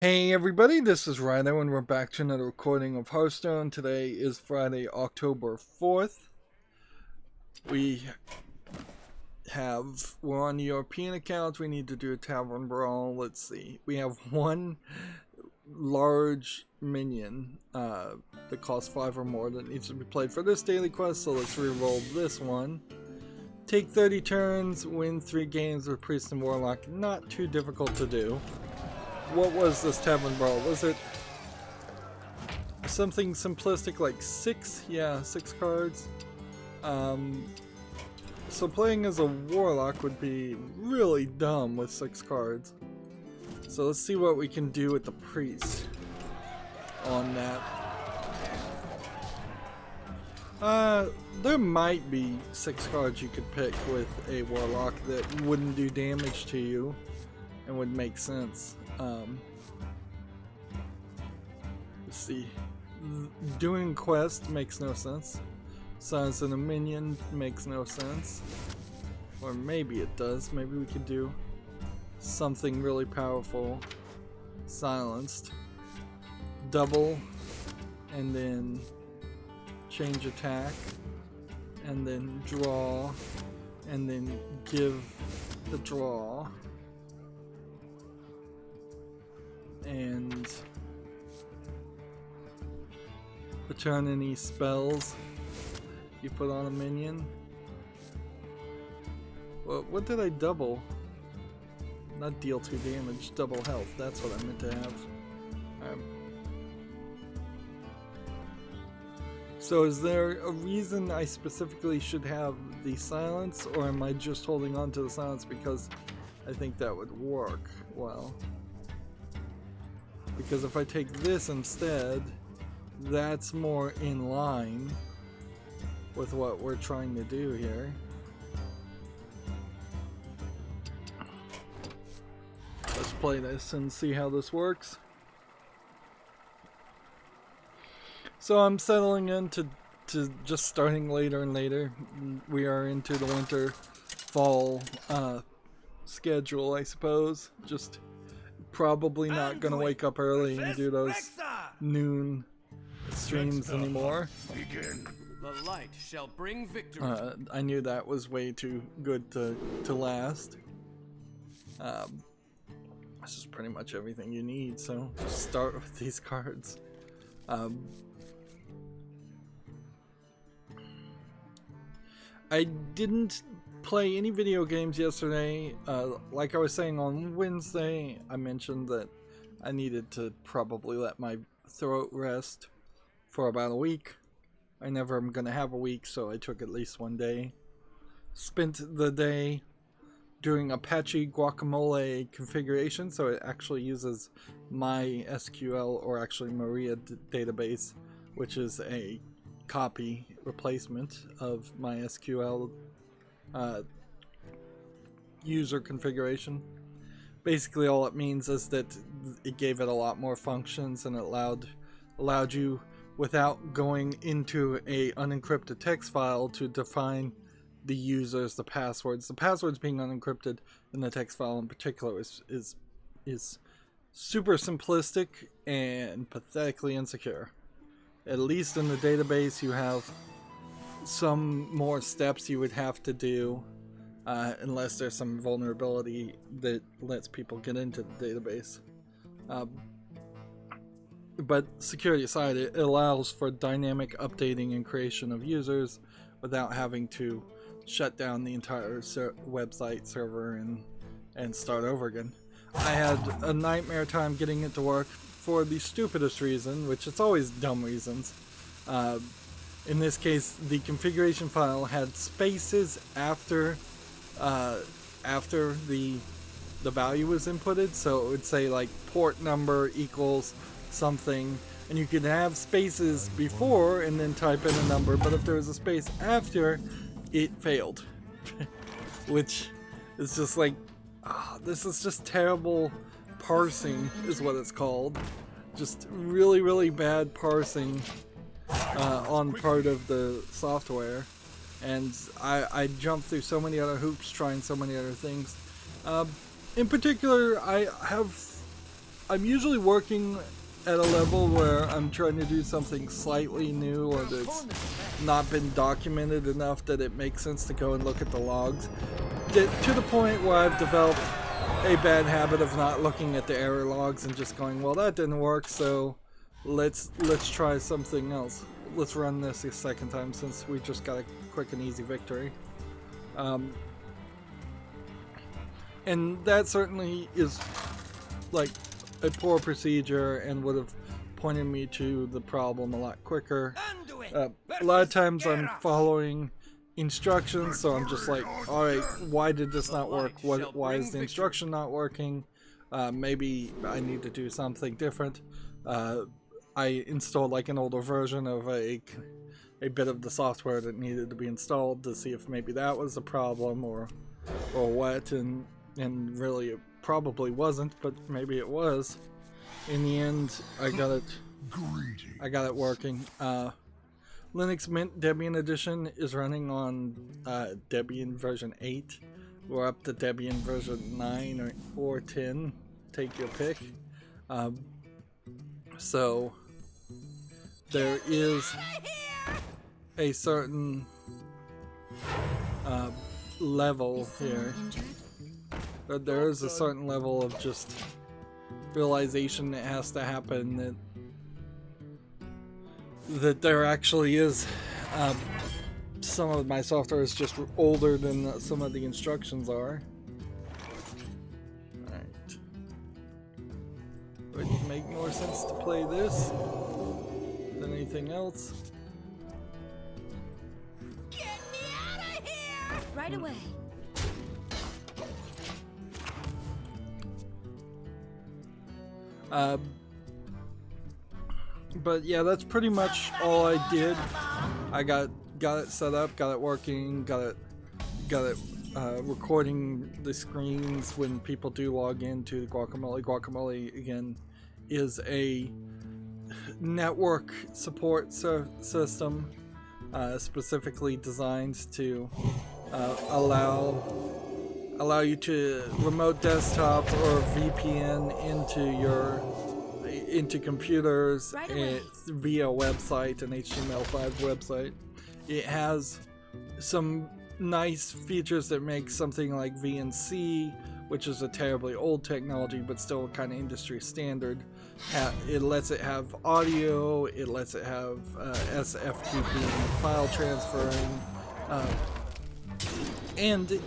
Hey everybody, this is Rydo and we're back to another recording of Hearthstone. Today is Friday, October 4th. We're on the European account. We need to do a tavern brawl. Let's see. We have one large minion that costs 5 or more that needs to be played for this daily quest, so let's re-roll this one. Take 30 turns, win 3 games with Priest and Warlock. Not too difficult to do. What was this tavern brawl? Was it something simplistic like 6? Yeah, 6 cards. So playing as a warlock would be really dumb with 6 cards. So let's see what we can do with the priest on that. There might be 6 cards you could pick with a warlock that wouldn't do damage to you and would make sense. Let's see. Doing quest makes no sense. Silence in a minion makes no sense. Or maybe it does. Maybe we could do something really powerful. Silenced. Double. And then change attack. And then draw. And then give the draw. And return any spells you put on a minion. Well, what did I double? Not deal 2 damage, double health. That's what I meant to have. So is there a reason I specifically should have the silence, or am I just holding on to the silence because I think that would work well? Because if I take this instead, that's more in line with what we're trying to do here. Let's play this and see how this works. So I'm settling into just starting later and later. We are into the winter fall schedule, I suppose. Just probably not gonna wake up early and do those noon streams anymore. The light shall bring victory. I knew that was way too good to last. This is pretty much everything you need, so just start with these cards. I didn't play any video games yesterday. Like I was saying on Wednesday, I mentioned that I needed to probably let my throat rest for about a week. I never am going to have a week, so I took at least one day. Spent the day doing Apache Guacamole configuration, so it actually uses my SQL, or actually Maria database, which is a copy replacement of MySQL user configuration. Basically all it means is that it gave it a lot more functions, and it allowed you, without going into a unencrypted text file, to define the users, the passwords. The passwords being unencrypted in the text file in particular is super simplistic and pathetically insecure. At least in the database, you have some more steps you would have to do, unless there's some vulnerability that lets people get into the database. But security aside, it allows for dynamic updating and creation of users without having to shut down the entire website server and start over again. I had a nightmare time getting it to work for the stupidest reason, which it's always dumb reasons. In this case, the configuration file had spaces after the value was inputted, so it would say like port number equals something, and you could have spaces before and then type in a number, but if there was a space after, it failed. Which is just like, this is just terrible parsing is what it's called. Just really, really bad parsing on part of the software. And I jumped through so many other hoops trying so many other things. In particular, I have I'm usually working at a level where I'm trying to do something slightly new or that's not been documented enough that it makes sense to go and look at the logs. To the point where I've developed a bad habit of not looking at the error logs and just going, well, that didn't work, so let's try something else. Let's run this a second time since we just got a quick and easy victory. And that certainly is like a poor procedure and would have pointed me to the problem a lot quicker. A lot of times I'm following instructions, so I'm just like, alright, why did this not work? Why is the instruction not working? Maybe I need to do something different. I installed like an older version of a bit of the software that needed to be installed to see if maybe that was a problem or what, and really it probably wasn't, but maybe it was. In the end, I got it working. Linux Mint Debian Edition is running on Debian version 8. We're up to Debian version 9 or 10. Take your pick. So there is a certain level here. There is a certain level of just realization that has to happen that there actually is some of my software is just older than some of the instructions are. Alright. Would it make more sense to play this than anything else? Get me out of here! Right away. But yeah, that's pretty much all I did. I got it set up, got it working, got it recording the screens when people do log into the Guacamole. Guacamole again is a network support system specifically designed to allow you to remote desktop or VPN into computers via website, an HTML5 website. It has some nice features that make something like VNC, which is a terribly old technology but still kind of industry standard. It lets it have audio, it lets it have SFTP file transferring, and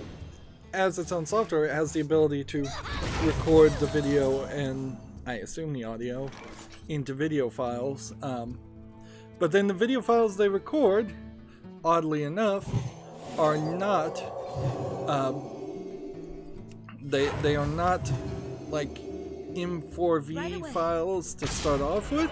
as its own software, it has the ability to record the video and I assume the audio into video files. But then the video files they record, oddly enough, are not they are not like M4V files to start off with.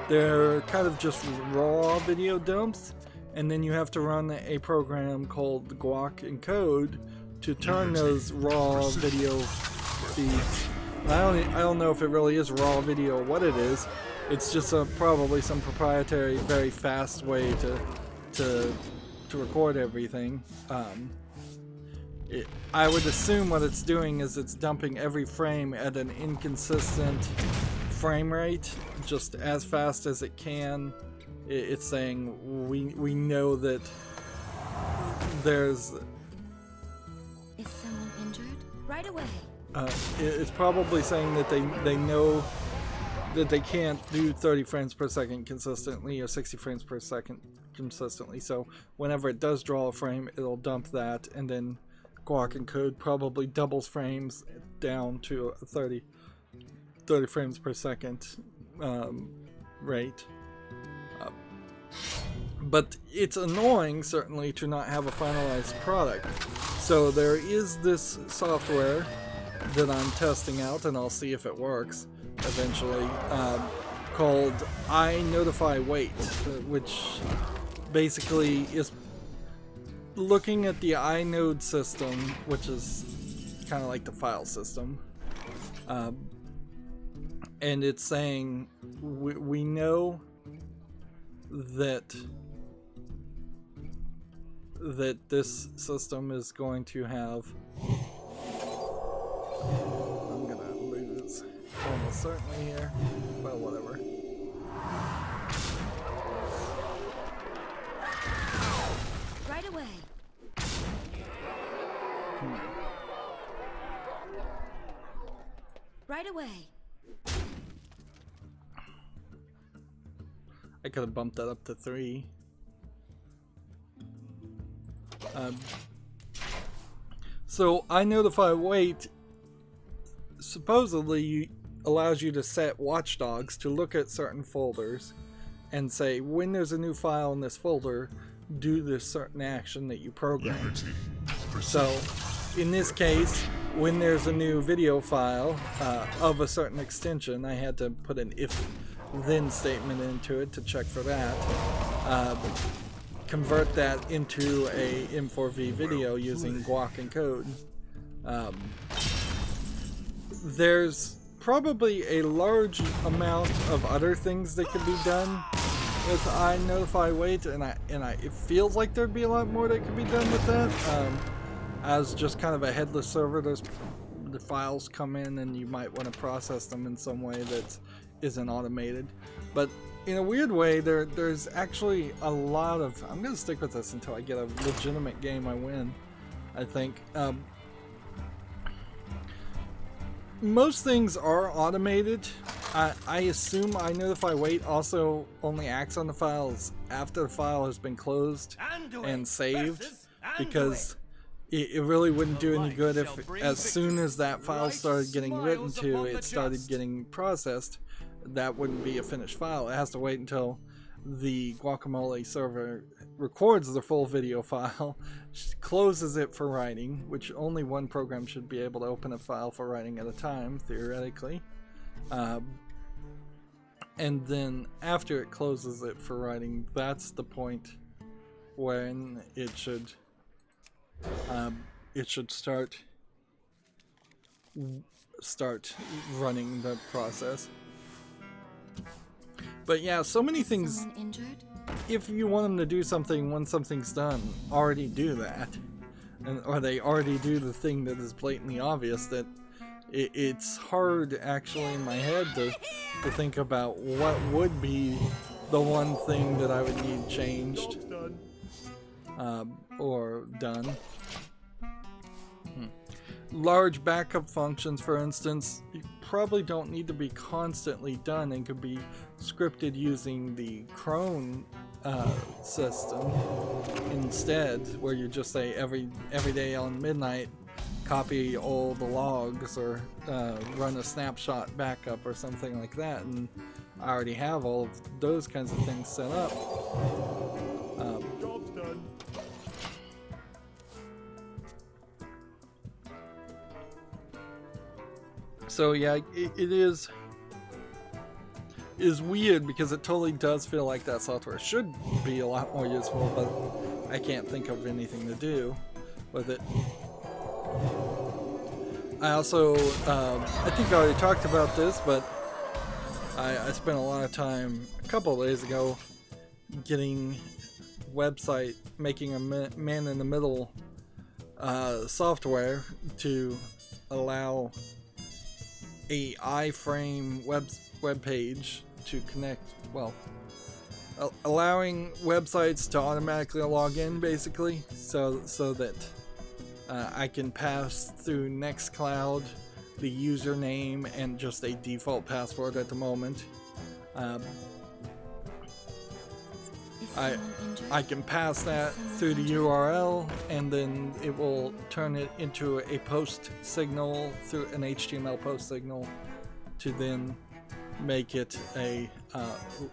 They're kind of just raw video dumps, and then you have to run a program called Guac Encode to turn those raw video feeds. I don't know if it really is raw video or what it is. It's just probably some proprietary, very fast way to record everything. I would assume what it's doing is it's dumping every frame at an inconsistent frame rate, just as fast as it can. It's saying we know that there's. Is someone injured? Right away. It's probably saying that they know that they can't do 30 frames per second consistently or 60 frames per second consistently. So whenever it does draw a frame, it'll dump that, and then Guac Encode probably doubles frames down to a 30 frames per second rate. But it's annoying, certainly, to not have a finalized product. So there is this software that I'm testing out, and I'll see if it works eventually, called iNotify-Wait, which basically is looking at the inode system, which is kind of like the file system, and it's saying we know that this system is going to have. I'm gonna lose almost almost certainly here. Well, whatever. Right away. Right away. I could have bumped that up to 3. So I notify wait supposedly allows you to set watchdogs to look at certain folders and say when there's a new file in this folder, do this certain action that you program. So in this case, when there's a new video file of a certain extension, I had to put an if then statement into it to check for that. Convert that into a M4V video using guac and code. There's probably a large amount of other things that could be done with iNotify-Wait, and it feels like there'd be a lot more that could be done with that. As just kind of a headless server, the files come in and you might want to process them in some way that isn't automated. But in a weird way, there's actually a lot of... I'm going to stick with this until I get a legitimate game I win, I think. Most things are automated. I assume iNotify-Wait also only acts on the files after the file has been closed and saved, because it really wouldn't do any good if as soon as that file started getting written to, it started getting processed. That wouldn't be a finished file. It has to wait until the Guacamole server records the full video file, closes it for writing, which only one program should be able to open a file for writing at a time, theoretically. And then after it closes it for writing, that's the point when it should start running the process. But yeah, so many things, if you want them to do something when something's done, already do that. Or they already do the thing that is blatantly obvious. That it's hard actually in my head to think about what would be the one thing that I would need changed or done. Large backup functions, for instance, you probably don't need to be constantly done and could be scripted using the cron system instead, where you just say every day on midnight copy all the logs or run a snapshot backup or something like that, and I already have all of those kinds of things set up. Job's done. So yeah, it is weird because it totally does feel like that software should be a lot more useful, but I can't think of anything to do with it. I also, I think I already talked about this, but I spent a lot of time a couple of days ago getting making a man-in-the-middle software to allow a iframe web page to connect, well, allowing websites to automatically log in, basically, so that I can pass through Nextcloud the username and just a default password at the moment. I can pass that through the URL, and then it will turn it into a post signal through an HTML post signal to then make it a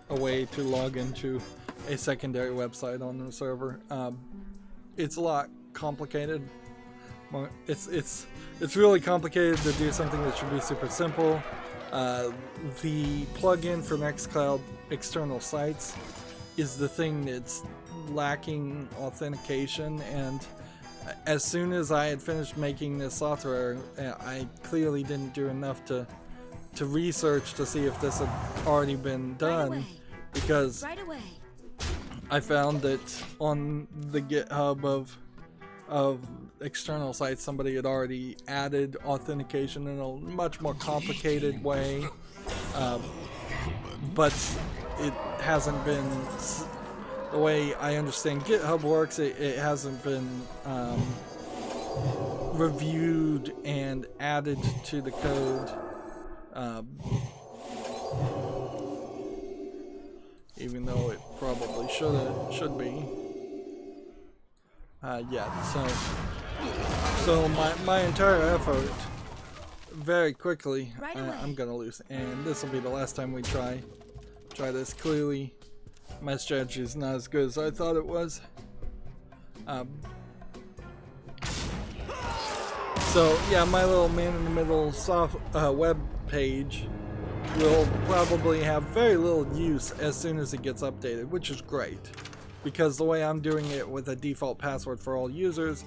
way to log into a secondary website on the server. It's a lot complicated. It's really complicated to do something that should be super simple. The plugin for Nextcloud external sites is the thing that's lacking authentication, and as soon as I had finished making this software, I clearly didn't do enough to research to see if this had already been done, because I found that on the GitHub of external sites, somebody had already added authentication in a much more complicated way but it hasn't been, the way I understand GitHub works, it hasn't been reviewed and added to the code. Even though it probably should be. So my entire effort, very quickly, I'm gonna lose, and this will be the last time we try this. Clearly, my strategy is not as good as I thought it was. So yeah, my little man-in-the-middle soft web page will probably have very little use as soon as it gets updated, which is great, because the way I'm doing it with a default password for all users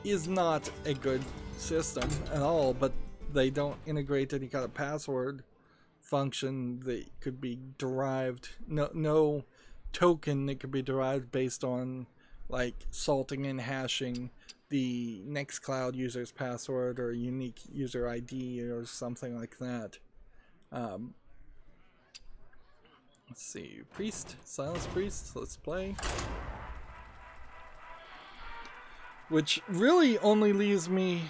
is not a good system at all, but they don't integrate any kind of password function that could be derived, no token that could be derived based on like salting and hashing the Nextcloud user's password or unique user ID or something like that. Let's see, Priest, Silence Priest, let's play. Which really only leaves me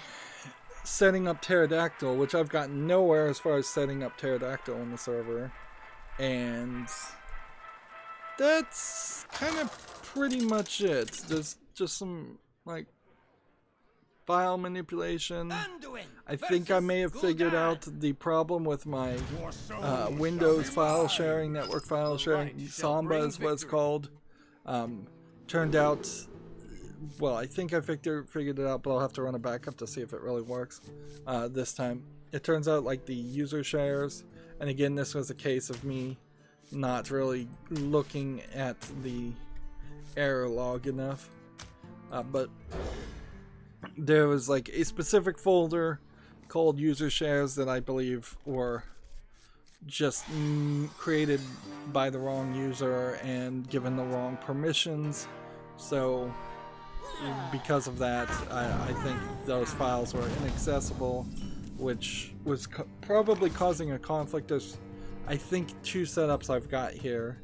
setting up Pterodactyl, which I've gotten nowhere as far as setting up Pterodactyl on the server. And that's kind of pretty much it. There's just some, like, file manipulation. I think I may have figured out the problem with my Windows file sharing, network file sharing, Samba is what it's called. Turned out, well, I think I figured it out, but I'll have to run a backup to see if it really works this time. It turns out like the user shares, and again, this was a case of me not really looking at the error log enough, but there was like a specific folder called user shares that I believe were just created by the wrong user and given the wrong permissions. So because of that, I think those files were inaccessible, which was probably causing a conflict. There's, I think, two setups I've got here.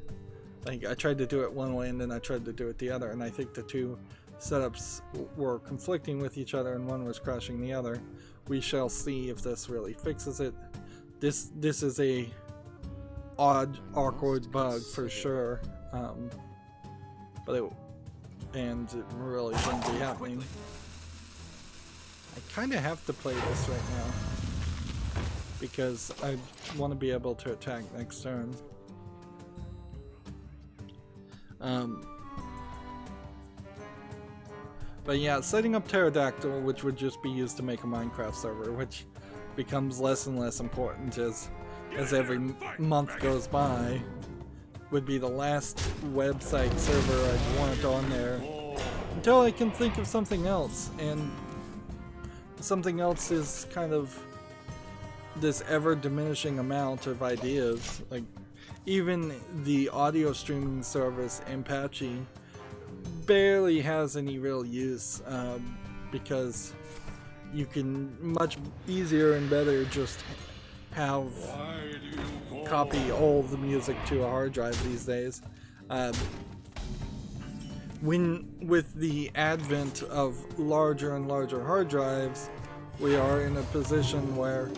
Like, I tried to do it one way and then I tried to do it the other, and I think the two setups were conflicting with each other and one was crashing the other. We shall see if this really fixes it. This is a odd, awkward bug for sure, but it really shouldn't be happening. I kind of have to play this right now because I want to be able to attack next turn. But yeah, setting up Pterodactyl, which would just be used to make a Minecraft server, which becomes less and less important as every month goes by, would be the last website server I'd want on there until I can think of something else. And something else is kind of this ever diminishing amount of ideas. Like, even the audio streaming service Apache barely has any real use, because you can much easier and better just have copy all the music to a hard drive these days. With the advent of larger and larger hard drives, we are in a position where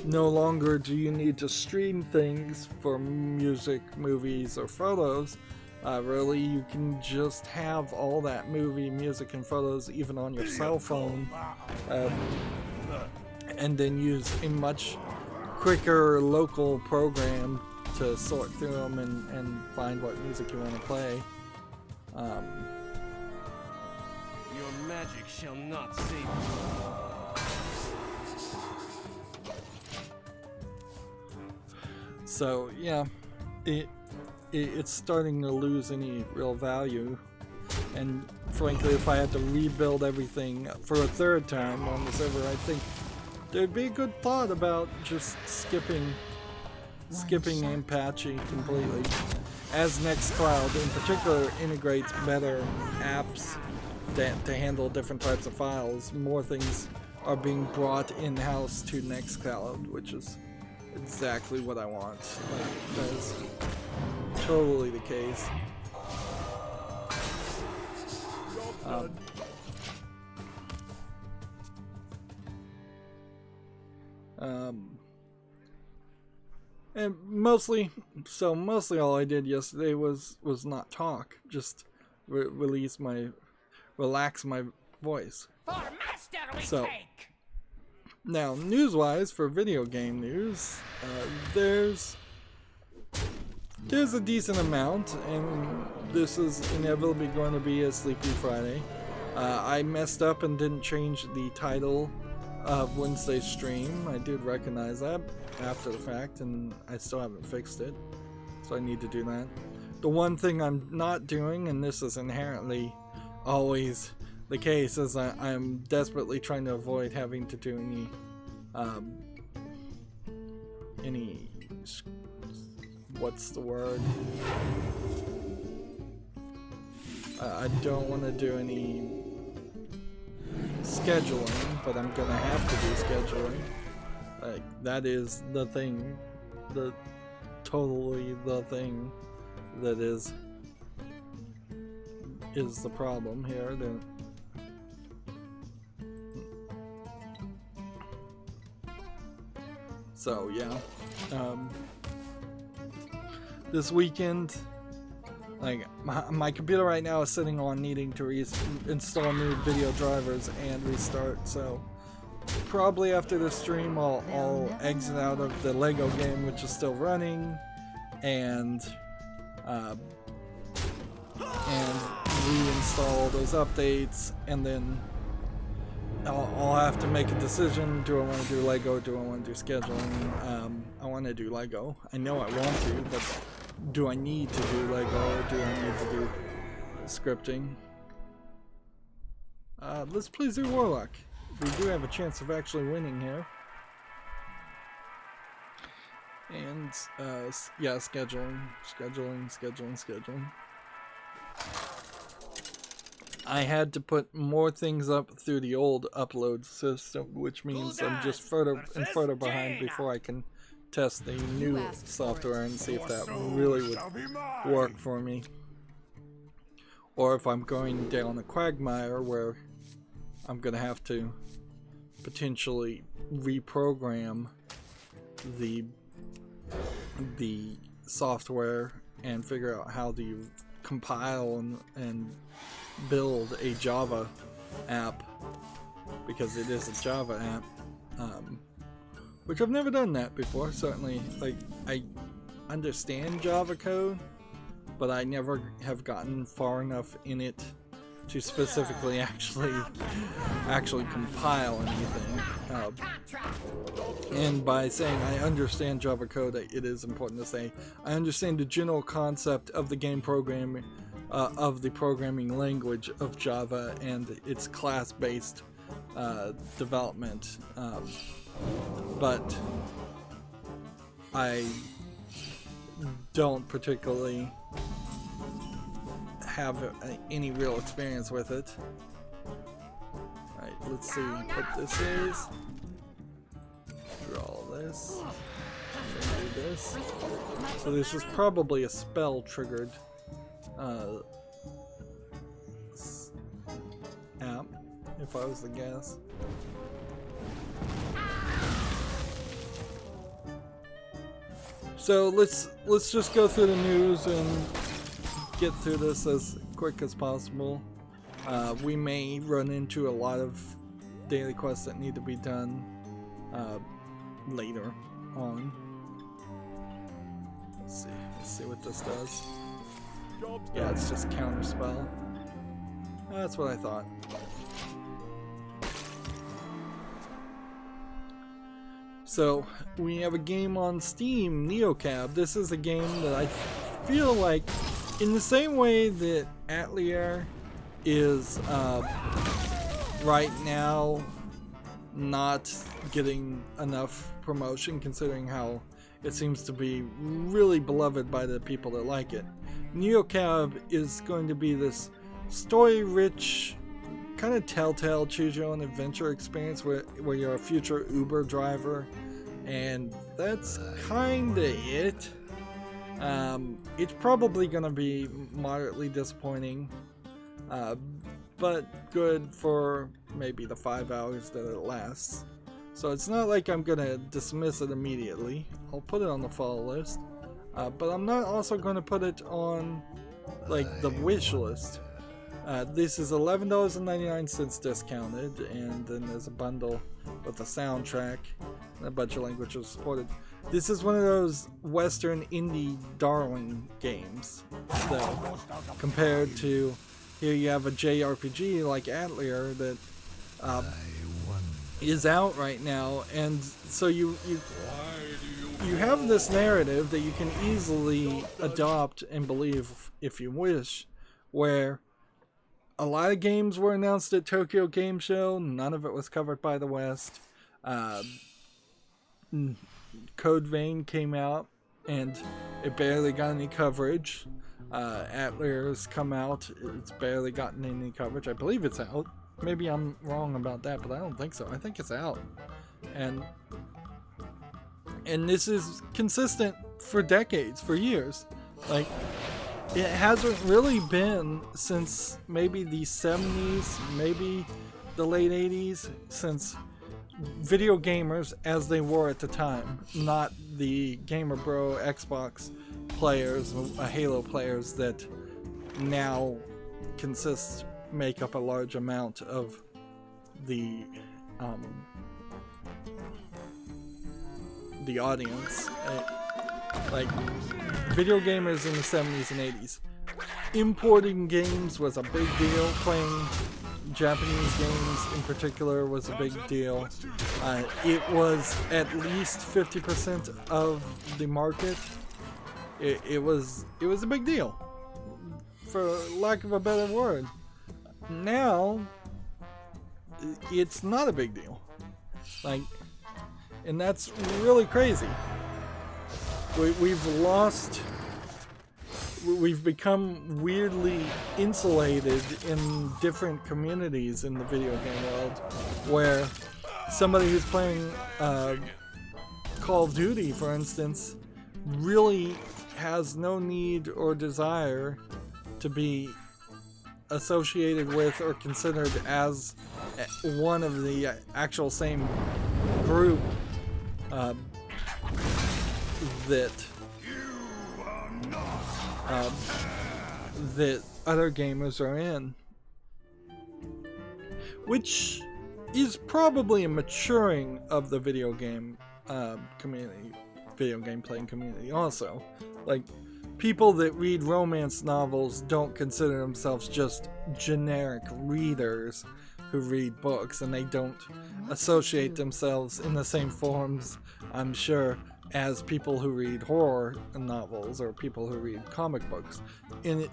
no longer do you need to stream things for music, movies, or photos. Really, you can just have all that movie, music, and photos even on your cell phone, and then use a much quicker local program to sort through them and find what music you want to play. Your magic shall not save you. So yeah, it's starting to lose any real value, and frankly, if I had to rebuild everything for a third time on the server, I think there'd be a good thought about just skipping Apache completely, as Nextcloud in particular integrates better apps to handle different types of files. More things are being brought in-house to Nextcloud, which is exactly what I want. Like, that is totally the case. And mostly all I did yesterday was not talk, just relax my voice. So now, news-wise, for video game news, there's a decent amount, and this is inevitably going to be a Sleepy Friday. I messed up and didn't change the title of Wednesday's stream. I did recognize that after the fact, and I still haven't fixed it, so I need to do that. The one thing I'm not doing, and this is inherently always the case, is I'm desperately trying to avoid having to do any what's the word? I don't want to do any scheduling, but I'm gonna have to do scheduling. Like, that is the thing, totally the thing that is the problem here. So yeah, this weekend, like, my computer right now is sitting on needing to install new video drivers and restart, so probably after this stream I'll exit out of the Lego game, which is still running, and reinstall those updates, and then I'll have to make a decision. Do I want to do Lego? Do I want to do scheduling? I want to do Lego. I know I want to, but do I need to do Lego, or do I need to do scripting? Let's please do Warlock. We do have a chance of actually winning here. And, yeah, scheduling. I had to put more things up through the old upload system, which means I'm just further behind before I can test the new software and see if that really would work for me. Or if I'm going down a quagmire where I'm going to have to potentially reprogram the software and figure out how to compile and build a Java app, because it is a Java app, which I've never done that before. Certainly, like, I understand Java code, but I never have gotten far enough in it to specifically actually compile anything. And by saying I understand Java code, it is important to say I understand the general concept of the game programming, of the programming language of Java and its class-based development. But I don't particularly have any real experience with it. Alright, let's see what this is. Draw this. And then do this. So this is probably a spell triggered app, if I was to guess. So let's just go through the news and get through this as quick as possible. We may run into a lot of daily quests that need to be done later on. Let's see what this does. Yeah, it's just counterspell. That's what I thought. So we have a game on Steam, Neocab. This is a game that I feel like, in the same way that Atelier is right now not getting enough promotion, considering how it seems to be really beloved by the people that like it. Neocab is going to be this story-rich, kind of telltale choose-your-own-adventure experience where you're a future Uber driver, and that's kinda it. It's probably gonna be moderately disappointing, but good for maybe the 5 hours that it lasts. So it's not like I'm gonna dismiss it immediately. I'll put it on the follow list, but I'm not also gonna put it on like the wish list. This is $11.99 discounted, and then there's a bundle with a soundtrack and a bunch of languages supported. This is one of those Western indie darling games, though, compared to here you have a JRPG like Atelier that is out right now, and so you have this narrative that you can easily adopt and believe if you wish, where a lot of games were announced at Tokyo Game Show. None of it was covered by the West. Code Vein came out, and it barely got any coverage. Atlier's come out. It's barely gotten any coverage. I believe it's out. Maybe I'm wrong about that, but I don't think so. I think it's out. And this is consistent for decades, for years. Like, it hasn't really been since maybe the 70s, maybe the late 80s, since video gamers as they were at the time, not the Gamer Bro Xbox players, Halo players that now make up a large amount of the audience. Like, video gamers in the 70s and 80s, importing games was a big deal. Playing Japanese games in particular was a big deal. It was at least 50% of the market. It was a big deal, for lack of a better word. Now it's not a big deal. Like, and that's really crazy. We've become weirdly insulated in different communities in the video game world, where somebody who's playing Call of Duty, for instance, really has no need or desire to be associated with or considered as one of the actual same group that other gamers are in, which is probably a maturing of the video game community, video game playing community. Also, like, people that read romance novels don't consider themselves just generic readers who read books, and they don't associate themselves in the same forms, I'm sure, as people who read horror novels or people who read comic books. And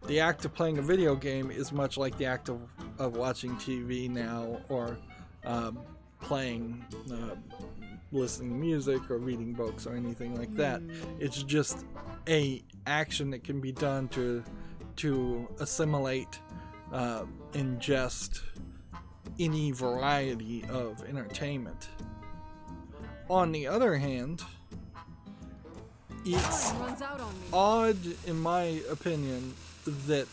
the act of playing a video game is much like the act of watching TV now, or listening to music or reading books or anything like that. It's just a action that can be done to assimilate, ingest any variety of entertainment. On the other hand, it's odd, in my opinion, that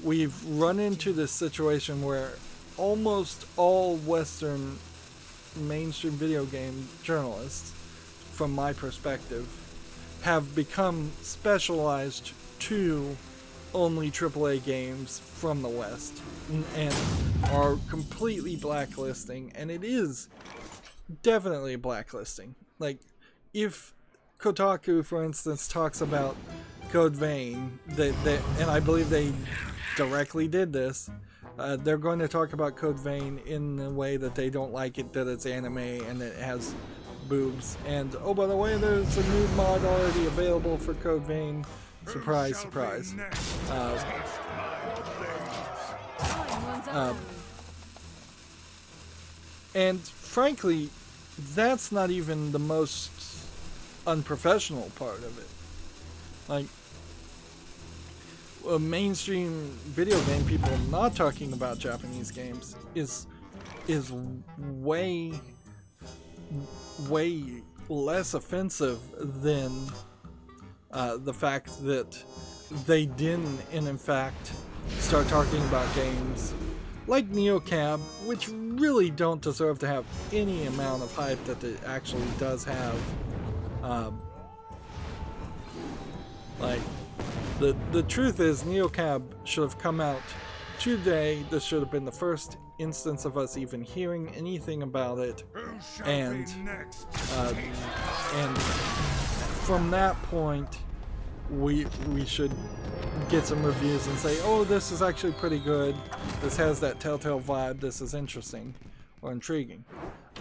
we've run into this situation where almost all Western mainstream video game journalists, from my perspective, have become specialized to only AAA games from the West, and are completely blacklisting, and it is definitely blacklisting. Like, if Kotaku, for instance, talks about Code Vein, and I believe they directly did this, they're going to talk about Code Vein in the way that they don't like it, that it's anime and that it has boobs. And, oh, by the way, there's a new mod already available for Code Vein. Surprise, surprise. And frankly, that's not even the most unprofessional part of it. Like, mainstream video game people not talking about Japanese games is way way less offensive than the fact that they didn't, and in fact, start talking about games like NeoCab, which really don't deserve to have any amount of hype that it actually does have. Like, the truth is, NeoCab should have come out today. This should have been the first instance of us even hearing anything about it, and from that point, we should get some reviews and say, oh, this is actually pretty good, this has that Telltale vibe, this is interesting or intriguing.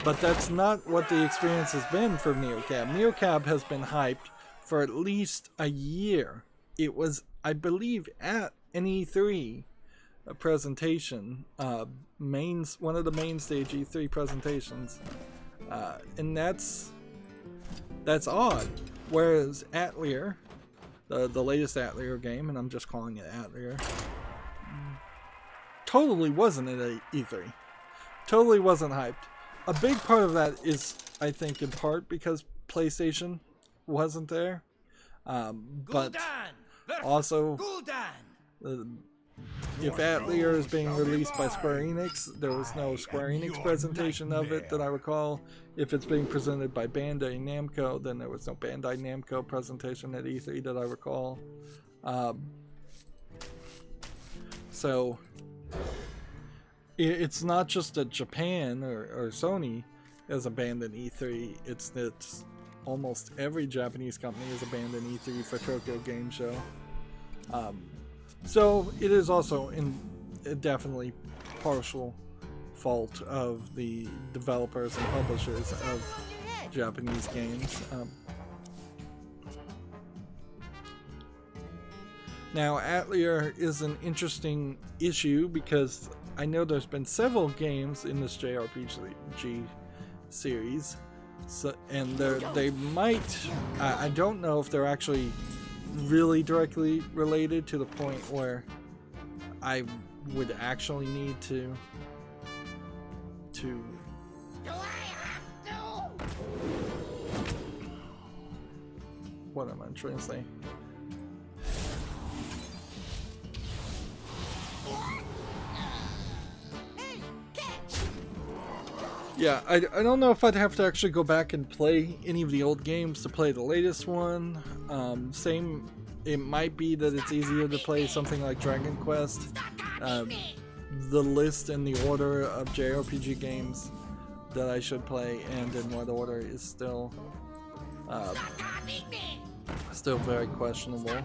But that's not what the experience has been for NeoCab. NeoCab has been hyped for at least a year. It was, I believe, at an E3 presentation, one of the main stage E3 presentations, and that's odd. Whereas Atelier, the latest Atelier game, and I'm just calling it Atelier, totally wasn't at E3. Totally wasn't hyped. A big part of that is, I think, in part because PlayStation wasn't there, but also, if Atelier is being released by Square Enix, there was no Square Enix presentation of it that I recall. If it's being presented by Bandai Namco, then there was no Bandai Namco presentation at E3 that I recall. So it's not just that Japan or Sony has abandoned E3, it's that almost every Japanese company has abandoned E3 for Tokyo Game Show. So it is also definitely partial fault of the developers and publishers of Japanese games. Now, Atelier is an interesting issue because I know there's been several games in this JRPG series, and they might, I don't know if they're actually really directly related to the point where I would actually need to what am I trying to say? Yeah, I don't know if I'd have to actually go back and play any of the old games to play the latest one. It might be that it's easier to play something like Dragon Quest. The list and the order of JRPG games that I should play and in what order is still very questionable.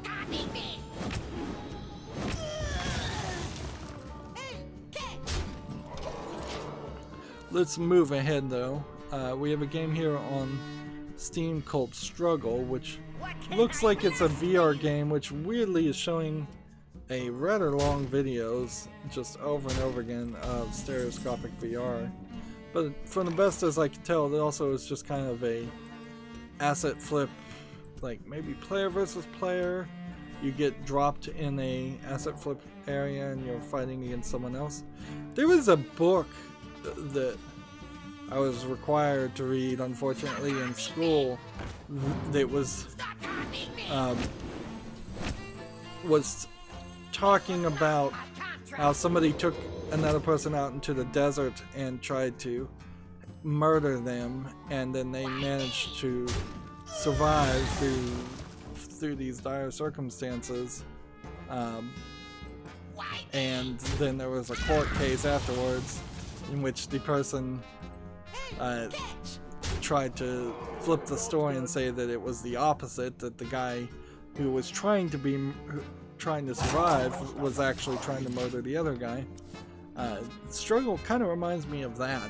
Let's move ahead though. We have a game here on Steam called Struggle, which looks like it's a VR game, which weirdly is showing a rather long videos just over and over again of stereoscopic VR. But from the best as I can tell, it also is just kind of a asset flip, like maybe player versus player. You get dropped in a asset flip area and you're fighting against someone else. There was a book that I was required to read, unfortunately, in school that was talking about how somebody took another person out into the desert and tried to murder them, and then they managed to survive through these dire circumstances, and then there was a court case afterwards in which the person tried to flip the story and say that it was the opposite, that the guy who was trying to survive was actually trying to murder the other guy. Struggle kind of reminds me of that.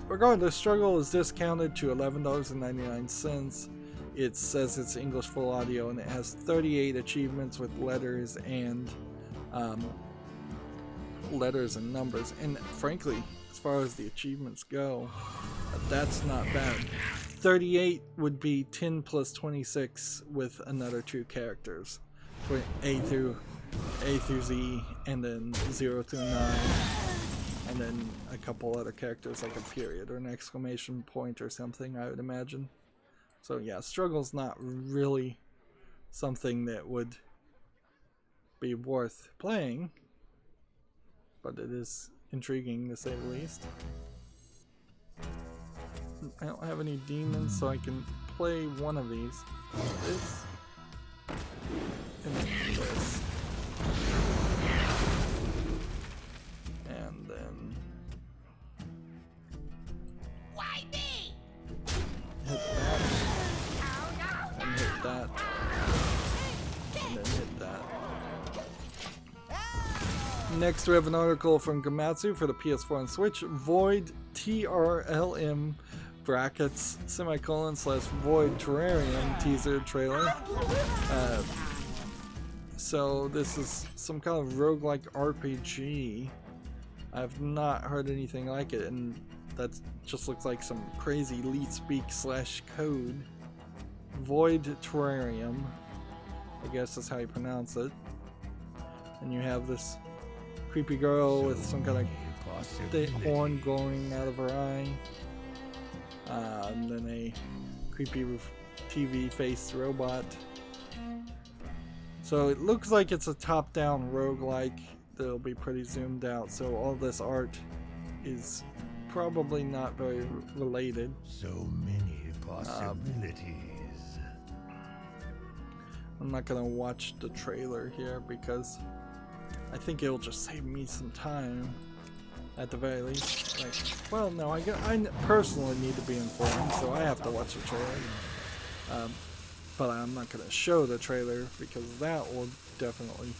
Regardless, Struggle is discounted to $11.99. It says it's English full audio, and it has 38 achievements with letters and numbers. And frankly, as far as the achievements go, that's not bad. 38 would be 10 plus 26 with another 2 characters, A through Z, and then 0 through 9. and then a couple other characters like a period or an exclamation point or something, I would imagine. So yeah, struggle's not really something that would be worth playing, but it is intriguing to say the least. I don't have any demons, so I can play one of these. This and then this. And then hit that. And hit that. And then hit that. Next we have an article from Gamatsu for the PS4 and Switch. Void TRLM brackets semicolon / Void Terrarium teaser trailer. So this is some kind of roguelike RPG. I've not heard anything like it, and that just looks like some crazy leet speak / code. Void Terrarium, I guess that's how you pronounce it. And you have this creepy girl with some kind of horn glowing out of her eye. And then a creepy TV faced robot. So it looks like it's a top-down roguelike that'll be pretty zoomed out, so all this art is probably not very related. So many possibilities. I'm not gonna watch the trailer here because I think it'll just save me some time at the very least. Like, well, no, I personally need to be informed, so I have to watch the trailer. But I'm not gonna show the trailer because that will definitely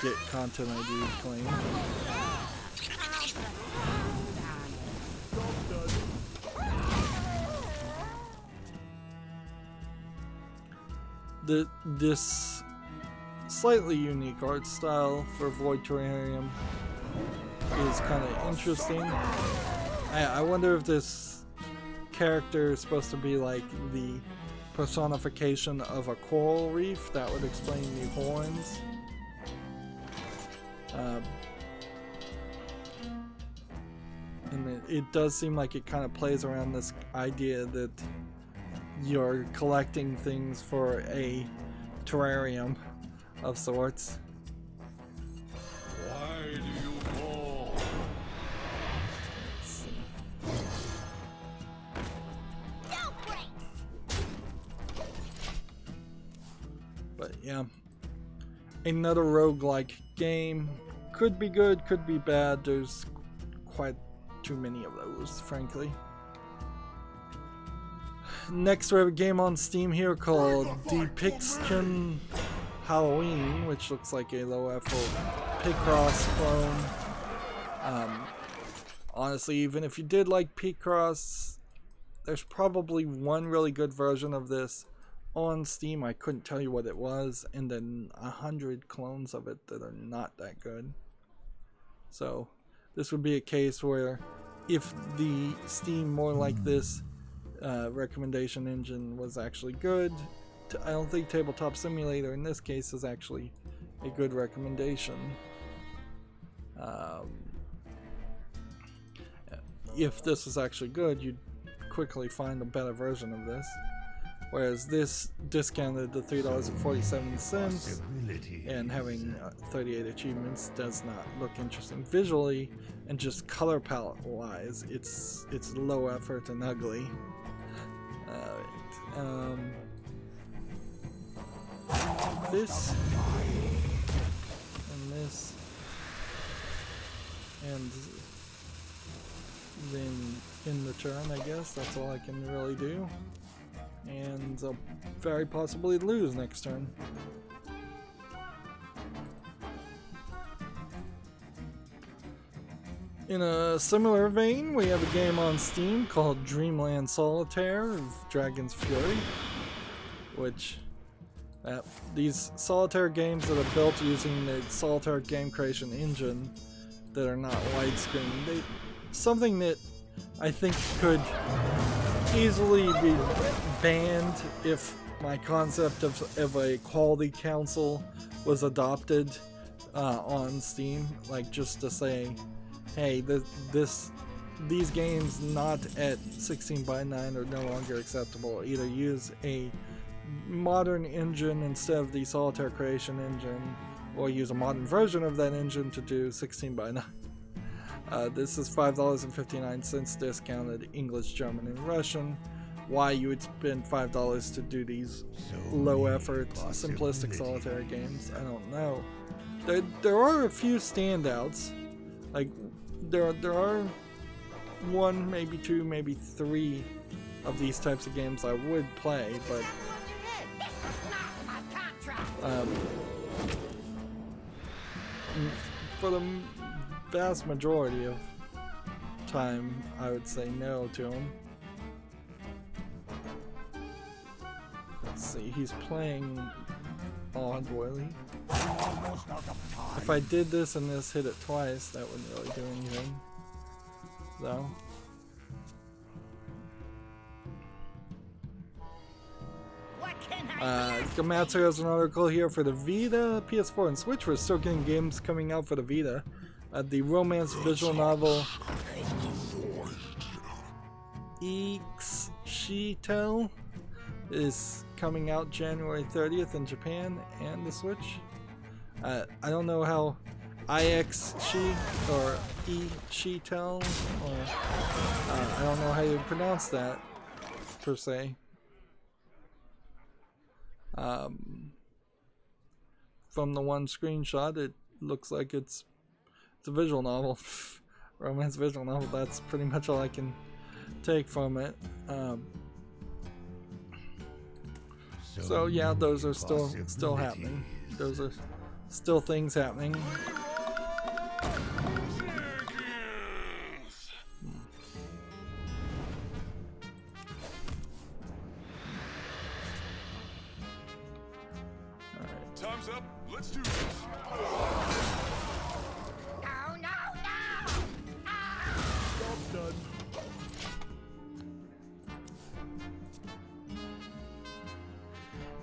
get Content ID claimed. This slightly unique art style for Void Terrarium is kind of interesting. I wonder if this character is supposed to be like the personification of a coral reef. That would explain the horns. And it does seem like it kind of plays around this idea that you're collecting things for a terrarium of sorts. Why do you call? Let's see. But yeah, another roguelike game. Could be good, could be bad. There's quite too many of those, frankly. Next we have a game on Steam here called Depiction Halloween, which looks like a low effort Picross clone. Honestly, even if you did like Picross, there's probably one really good version of this on Steam. I couldn't tell you what it was, and then 100 clones of it that are not that good. So this would be a case where if the Steam more like this recommendation engine was actually good, I don't think Tabletop Simulator in this case is actually a good recommendation. If this was actually good, you'd quickly find a better version of this. Whereas this discounted to $3.47 and having 38 achievements does not look interesting visually, and just color palette wise, it's low effort and ugly. This and this, and then in the turn, I guess that's all I can really do. And I'll very possibly lose next turn. In a similar vein, we have a game on Steam called Dreamland Solitaire of Dragon's Fury, which these solitaire games that are built using the solitaire game creation engine that are not widescreen, something that I think could easily be banned if my concept of a quality council was adopted on Steam. Like, just to say, hey, these games not at 16:9 are no longer acceptable. Either use a modern engine instead of the solitaire creation engine, or use a modern version of that engine to do 16:9. This is $5.59 discounted English, German, and Russian. Why you would spend $5 to do these low effort, simplistic solitaire games, I don't know. There are a few standouts. Like there are one, maybe two, maybe three of these types of games I would play, but for the vast majority of time, I would say no to him. Let's see, he's playing odd boily. If I did this and this hit it twice, that wouldn't really do anything, though. Gamatsu has an article here for the Vita, PS4, and Switch. We're still getting games coming out for the Vita. The romance visual novel Ikshito is coming out January 30th in Japan and the Switch. I don't know how Ixshi or Ishito, or I don't know how you pronounce that per se. From the one screenshot, it looks like it's a visual novel, romance visual novel. That's pretty much all I can take from it. So yeah, those are still happening. Those are still things happening. Time's up. Let's do this. Job's done.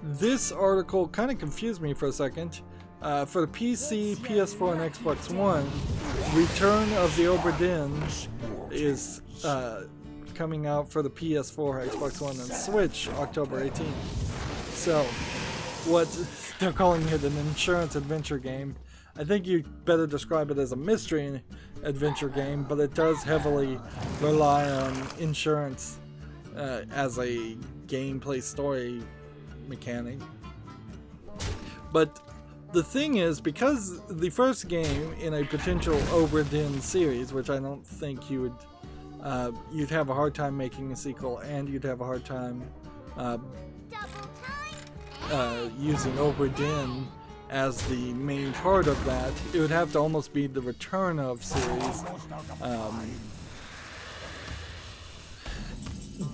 This article kind of confused me for a second. For the PC, PS4, and Xbox One, Return of the Obra Dinn is coming out for the PS4, Xbox One, and Switch October 18th. So, what they're calling it an insurance adventure game. I think you better describe it as a mystery adventure game, but it does heavily rely on insurance as a gameplay story mechanic. But the thing is, because the first game in a potential Obra Dinn series, which I don't think you would, you'd have a hard time making a sequel, and you'd have a hard time using Obra Dinn as the main part of that. It would have to almost be the Return of series.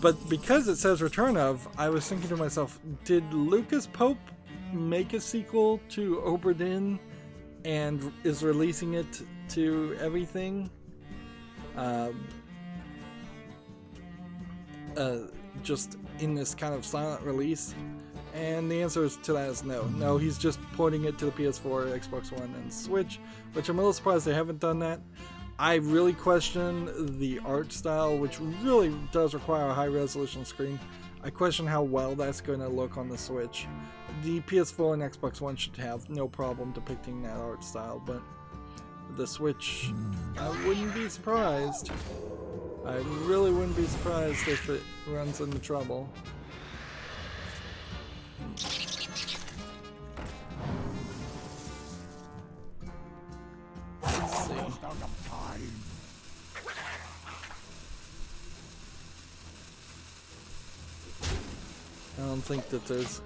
But because it says Return of, I was thinking to myself, did Lucas Pope make a sequel to Obra Dinn and is releasing it to everything? Just in this kind of silent release? And the answer to that is no. No, he's just porting it to the PS4, Xbox One, and Switch, which I'm a little surprised they haven't done that. I really question the art style, which really does require a high resolution screen. I question how well that's going to look on the Switch. The PS4 and Xbox One should have no problem depicting that art style, but the Switch, I wouldn't be surprised. I really wouldn't be surprised if it runs into trouble. Let's see. I don't think that there's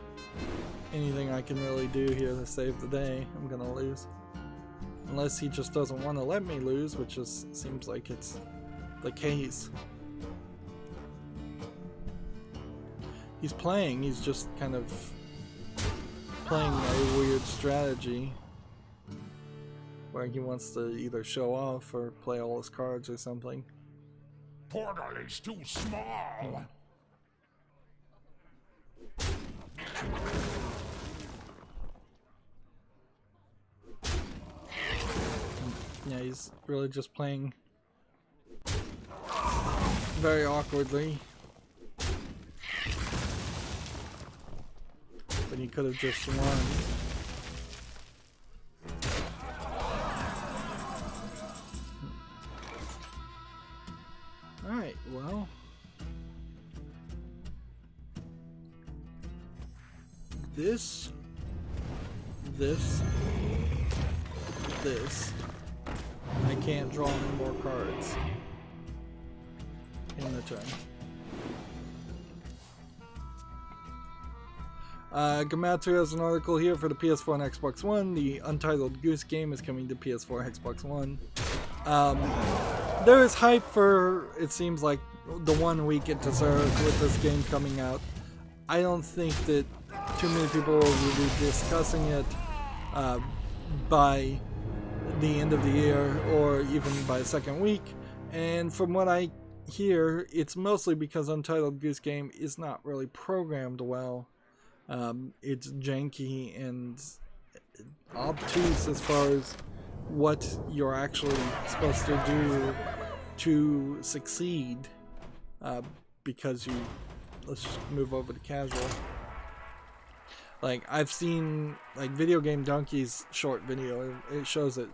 anything I can really do here to save the day. I'm gonna lose. Unless he just doesn't want to let me lose, which just seems like it's the case. He's playing, he's just kind of playing a weird strategy where he wants to either show off or play all his cards or something. Portal is too small. Yeah, he's really just playing very awkwardly. But he could have just won. Alright, well. This. I can't draw any more cards in the turn. Gamatsu has an article here for the PS4 and Xbox One. The Untitled Goose Game is coming to PS4 and Xbox One. There is hype for, it seems like, the 1 week it deserves with this game coming out. I don't think that too many people will be discussing it by the end of the year or even by second week. And from what I hear, it's mostly because Untitled Goose Game is not really programmed well. It's janky and obtuse as far as what you're actually supposed to do to succeed, because let's just move over to casual. Like, I've seen like Video Game Donkey's short video. It shows it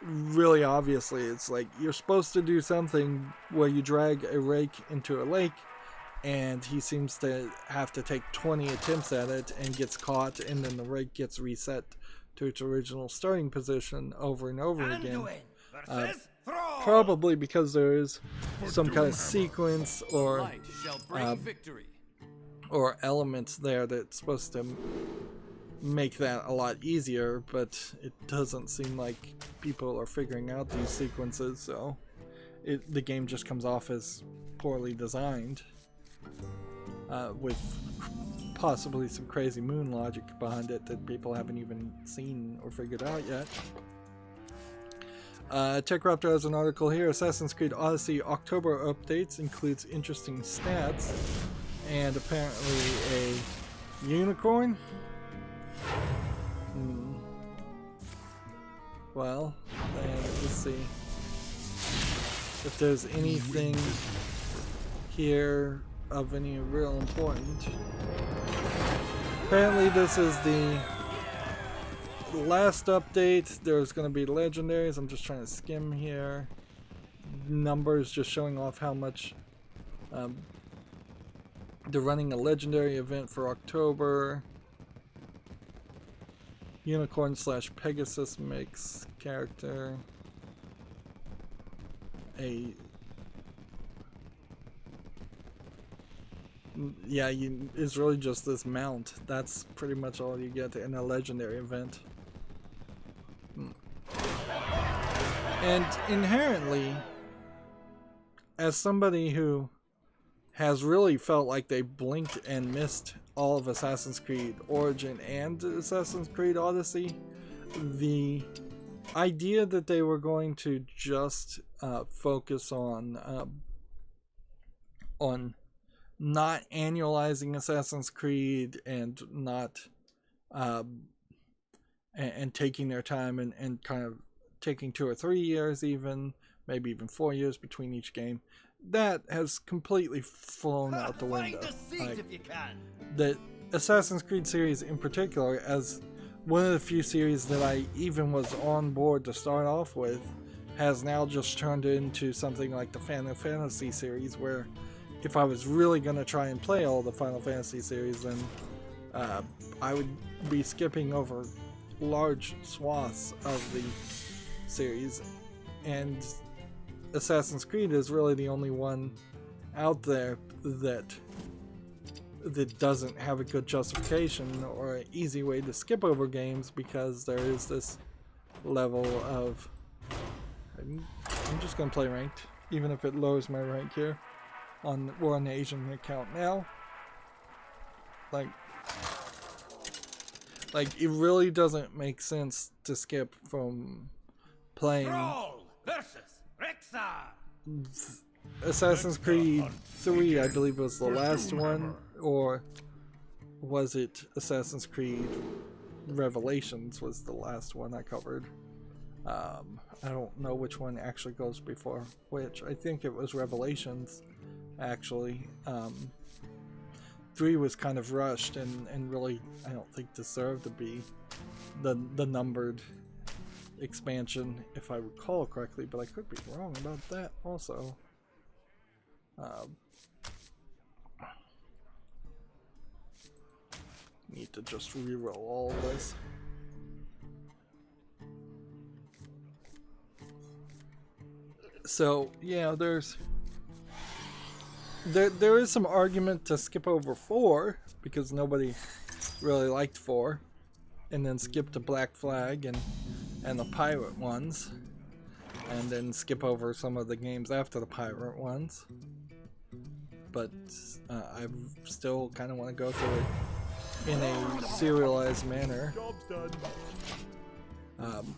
really obviously. It's like you're supposed to do something where you drag a rake into a lake, and he seems to have to take 20 attempts at it and gets caught, and then the rake gets reset to its original starting position over and over again. Probably because there is some kind of sequence or elements there that's supposed to make that a lot easier, but it doesn't seem like people are figuring out these sequences, so the game just comes off as poorly designed, with possibly some crazy moon logic behind it that people haven't even seen or figured out yet. TechRaptor has an article here. Assassin's Creed Odyssey October updates includes interesting stats and apparently a unicorn. Well, let's see if there's anything here of any real important. Apparently this is the last update. There's going to be legendaries. I'm just trying to skim here. Numbers just showing off how much they're running a legendary event for October. Unicorn / Pegasus mix character. It's really just this mount. That's pretty much all you get in a legendary event. And inherently, as somebody who has really felt like they blinked and missed all of Assassin's Creed Origin and Assassin's Creed Odyssey, the idea that they were going to just focus on not annualizing Assassin's Creed and not and taking their time and kind of taking 2 or 3 years, even maybe even 4 years between each game, that has completely flown out the window. Like, the Assassin's Creed series in particular, as one of the few series that I even was on board to start off with, has now just turned into something like the Final Fantasy series, where if I was really going to try and play all the Final Fantasy series, then I would be skipping over large swaths of the series, and Assassin's Creed is really the only one out there that doesn't have a good justification or an easy way to skip over games, because there is this level of I'm just gonna play ranked, even if it lowers my rank here. We're on the Asian account now. Like it really doesn't make sense to skip from playing Assassin's Creed 3, I believe was the last one, or was it Assassin's Creed Revelations was the last one I covered. I don't know which one actually goes before which. I think it was Revelations, actually. 3 was kind of rushed and really, I don't think deserved to be the numbered expansion, if I recall correctly, but I could be wrong about that also. Need to just reroll all of this. So yeah, there is some argument to skip over 4 because nobody really liked 4, and then skip to Black Flag and the pirate ones, and then skip over some of the games after the pirate ones. But I still kind of want to go through it in a serialized manner. Job's done.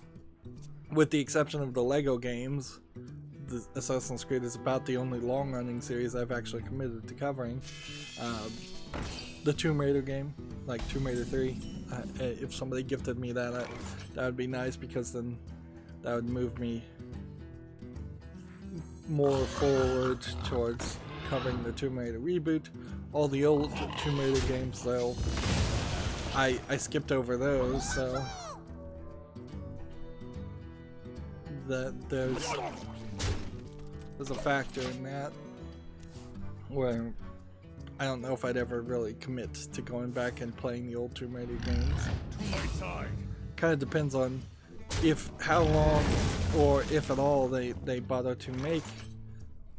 With the exception of the Lego games, the Assassin's Creed is about the only long-running series I've actually committed to covering. The Tomb Raider game, like Tomb Raider 3, if somebody gifted me that would be nice, because then that would move me more forward towards covering the Tomb Raider reboot. All the old Tomb Raider games, though, I skipped over those, so there's a factor in that where I don't know if I'd ever really commit to going back and playing the old Tomb Raider games. Kind of depends on how long or if at all they bother to make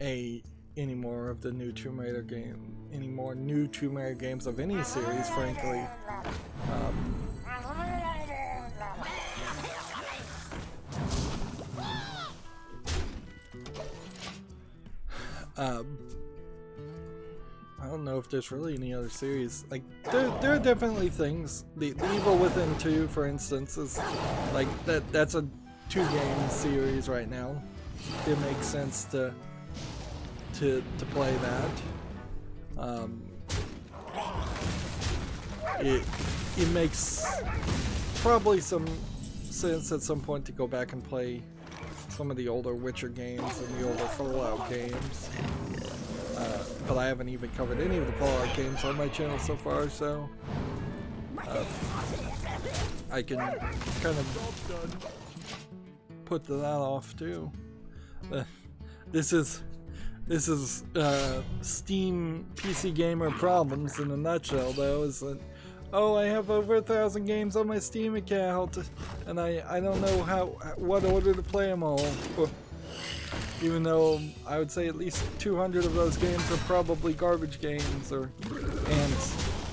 any more of the new Tomb Raider game, any more new Tomb Raider games of any series, frankly. I don't know if there's really any other series. Like, there are definitely things. The Evil Within 2, for instance, is like that's a 2-game series right now. It makes sense to play that. It makes probably some sense at some point to go back and play some of the older Witcher games and the older Fallout games. But I haven't even covered any of the Fallout games on my channel so far, so I can kind of put that off too. This is Steam PC gamer problems in a nutshell, though, is that, oh, I have over 1,000 games on my Steam account, and I don't know what order to play them all. Even though I would say at least 200 of those games are probably garbage games, and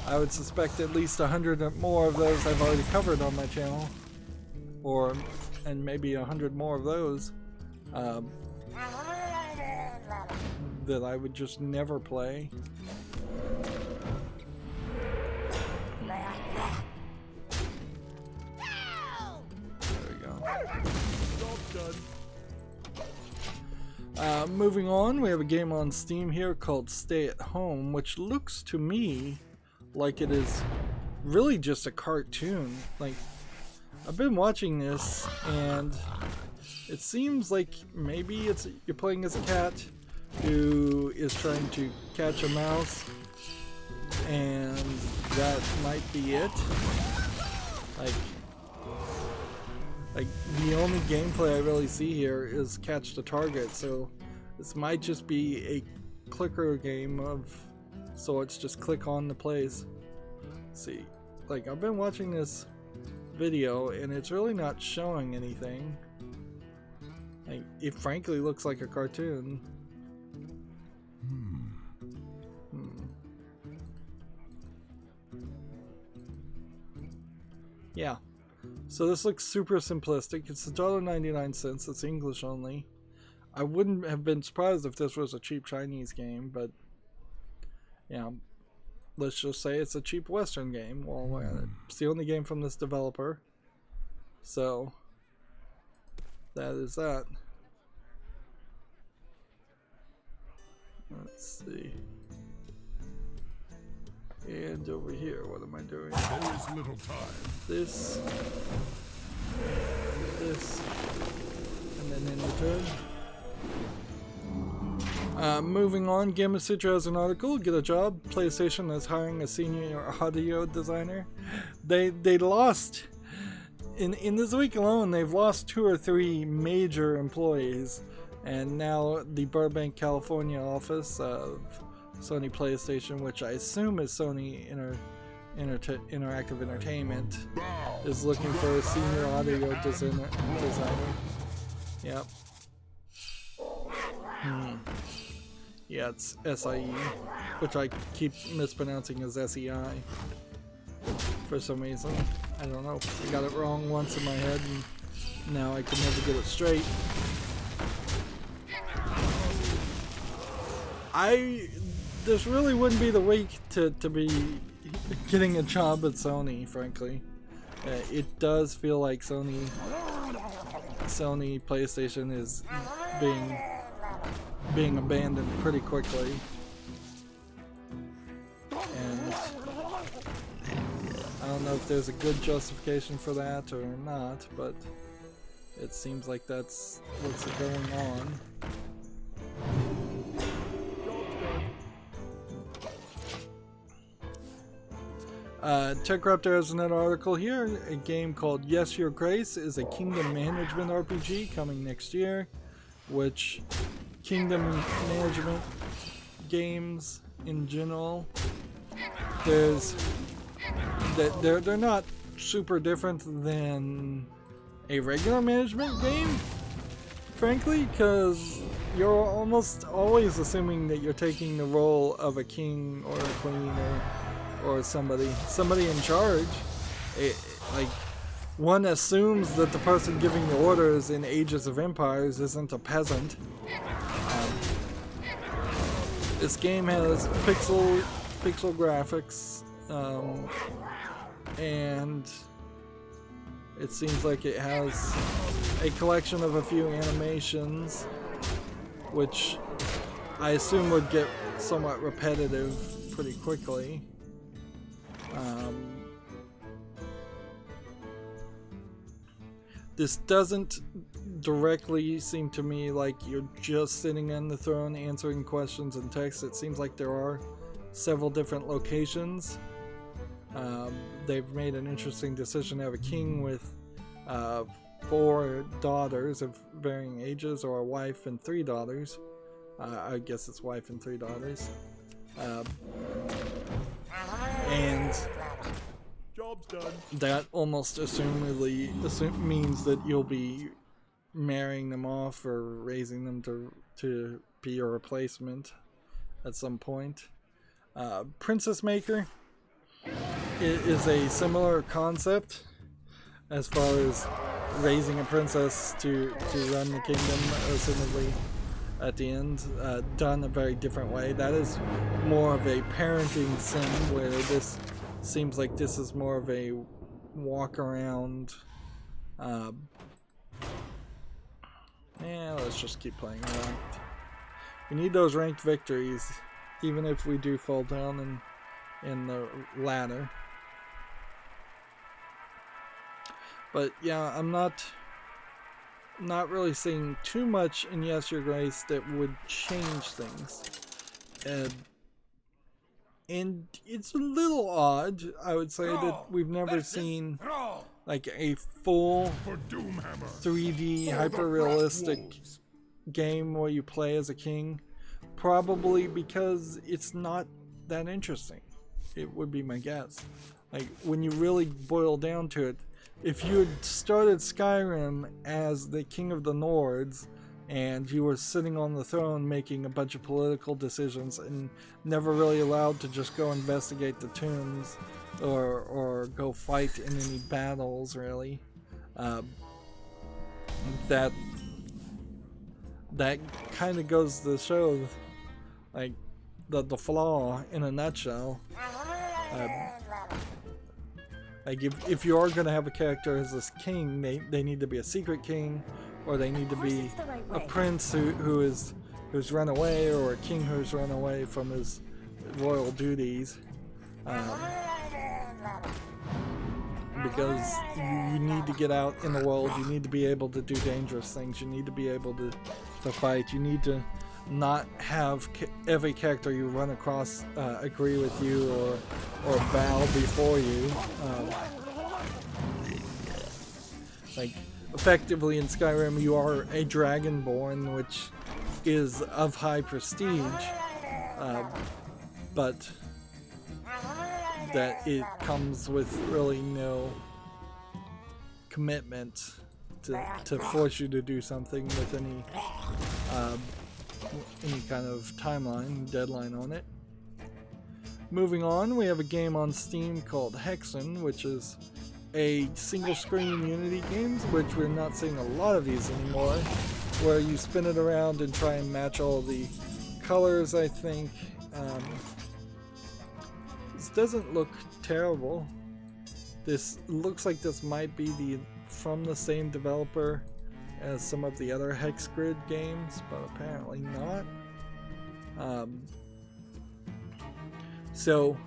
I would suspect at least 100 more of those I've already covered on my channel, and maybe 100 more of those that I would just never play. There we go. Moving on, we have a game on Steam here called Stay at Home, which looks to me like it is really just a cartoon. Like, I've been watching this, and it seems like maybe you're playing as a cat who is trying to catch a mouse, and that might be it. Like the only gameplay I really see here is catch the target, so this might just be a clicker game of sorts, just click on the plays. Let's see, like, I've been watching this video and it's really not showing anything. Like, it frankly looks like a cartoon. Yeah. So this looks super simplistic. It's $1.99. It's English only. I wouldn't have been surprised if this was a cheap Chinese game, but yeah, let's just say it's a cheap Western game. Well, it's the only game from this developer, so that is that. Let's see. And over here, what am I doing? There is little time. This. this, and then in return. Moving on, Gamasutra has an article. Get a job. PlayStation is hiring a senior audio designer. They lost in this week alone. They've lost 2 or 3 major employees, and now the Burbank, California office of Sony PlayStation, which I assume is Sony Interactive Entertainment, is looking for a senior audio designer. Yep. Yeah, it's SIE, which I keep mispronouncing as SEI for some reason. I don't know. I got it wrong once in my head, and now I can never get it straight. This really wouldn't be the week to be getting a job at Sony, frankly. It does feel like Sony PlayStation is being abandoned pretty quickly, and I don't know if there's a good justification for that or not, but it seems like that's what's going on. TechRaptor has another article here. A game called Yes Your Grace is a kingdom management RPG coming next year, which kingdom management games in general, they're not super different than a regular management game, frankly, because you're almost always assuming that you're taking the role of a king or a queen or somebody in charge. Like, one assumes that the person giving the orders in Ages of Empires isn't a peasant. This game has pixel graphics, and it seems like it has a collection of a few animations, which I assume would get somewhat repetitive pretty quickly. This doesn't directly seem to me like you're just sitting on the throne answering questions in text. It seems like there are several different locations. They've made an interesting decision to have a king with 4 daughters of varying ages, or a wife and 3 daughters. I guess it's wife and 3 daughters. And Job's done. that almost assumedly means that you'll be marrying them off or raising them to be your replacement at some point. Princess Maker is a similar concept as far as raising a princess to run the kingdom, assumedly at the end, done a very different way. That is more of a parenting sim, where this seems like this is more of a walk around. Let's just keep playing ranked. We need those ranked victories, even if we do fall down in the ladder. But yeah, I'm not really seeing too much in Yes Your Grace that would change things. And it's a little odd, I would say, that we've never seen like a full 3D hyper-realistic game where you play as a king. Probably because it's not that interesting. It would be my guess. Like, when you really boil down to it, if you had started Skyrim as the King of the Nords, and you were sitting on the throne making a bunch of political decisions and never really allowed to just go investigate the tombs or go fight in any battles, really, that kind of goes to show, like, the flaw in a nutshell. Like, if you are going to have a character as this king, they need to be a secret king, or they need to be a prince who's run away, or a king who's run away from his royal duties. because you need to get out in the world. You need to be able to do dangerous things. You need to be able to fight. You need to not have every character you run across agree with you or bow before you. Like, effectively in Skyrim, you are a dragonborn, which is of high prestige, but that it comes with really no commitment to force you to do something with any kind of timeline, deadline on it. Moving on, we have a game on Steam called Hearthstone, which is a single screen Unity game, which we're not seeing a lot of these anymore, where you spin it around and try and match all the colors, I think. This doesn't look terrible. This looks like this might be from the same developer as some of the other Hex Grid games, but apparently not. So,